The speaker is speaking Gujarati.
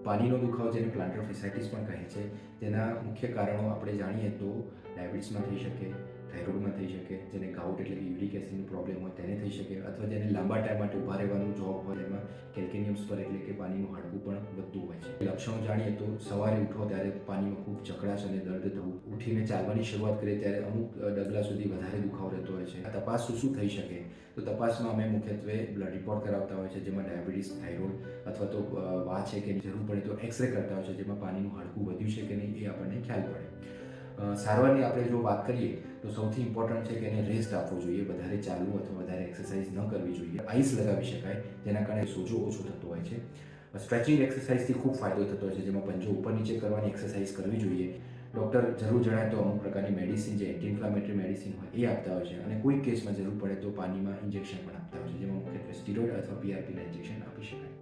પાણીનો દુખાવો જેને પ્લાન્ટર ફેસાઇટિસ પણ કહે છે, તેના મુખ્ય કારણો આપણે જાણીએ તો ડાયાબિટીસમાં થઈ શકે, થાઇરોઇડમાં થઈ શકે, જેને ગાઉટ એટલે કે યુરિક એસિડનો પ્રોબ્લેમ હોય તેને થઈ શકે, અથવા જેને લાંબા ટાઈમ માટે ઊભા રહેવાનું જોબ હોય એમાં કેલ્કેનિયમ સ્તર એટલે કે પાણીનું હાડકું પણ વધતું હોય છે. લક્ષણો જાણીએ તો સવારે ઉઠો ત્યારે પાણીમાં ખૂબ જકડાશ અને દર્દ થવું, ઉઠીને ચાલવાની શરૂઆત કરીએ ત્યારે અમુક ડગલા સુધી વધારે દુખાવો રહેતો હોય છે. આ તપાસ શું થઈ શકે? તો તપાસમાં અમે મુખ્યત્વે બ્લડ રિપોર્ટ કરાવતા હોય છે, જેમાં ડાયાબિટીસ, થાઇરોઇડ અથવા તો છે કે જરૂર પડે તો એક્સરે કરતા હોય છે, જેમાં પાણીનું હાડકું વધ્યું છે કે નહીં એ આપણને ખ્યાલ પડે. સારવારની આપણે જો વાત કરીએ તો સૌથી ઇમ્પોર્ટન્ટ છે કે એને રેસ્ટ આપવો જોઈએ, વધારે ચાલવું અથવા વધારે એક્સરસાઇઝ ન કરવી જોઈએ. આઈસ લગાવી શકાય, જેના કારણે સોજો ઓછો થતો હોય છે. સ્ટ્રેચિંગ એક્સરસાઇઝથી ખૂબ ફાયદો થતો હોય છે, જેમાં પંજો ઉપર નીચે કરવાની એક્સરસાઇઝ કરવી જોઈએ. ડૉક્ટર જરૂર જણાય તો અમુક પ્રકારની મેડિસિન, જે એન્ટી ઇન્ફ્લામેટરી મેડિસિન હોય એ આપતા હોય છે, અને કોઈ કેસમાં જરૂર પડે તો પાણીમાં ઇન્જેક્શન પણ આપતા હોય છે, જેમાં મુખ્યત્વે સ્ટીરોઇડ અથવા PRPના ઇન્જેક્શન આપી શકાય.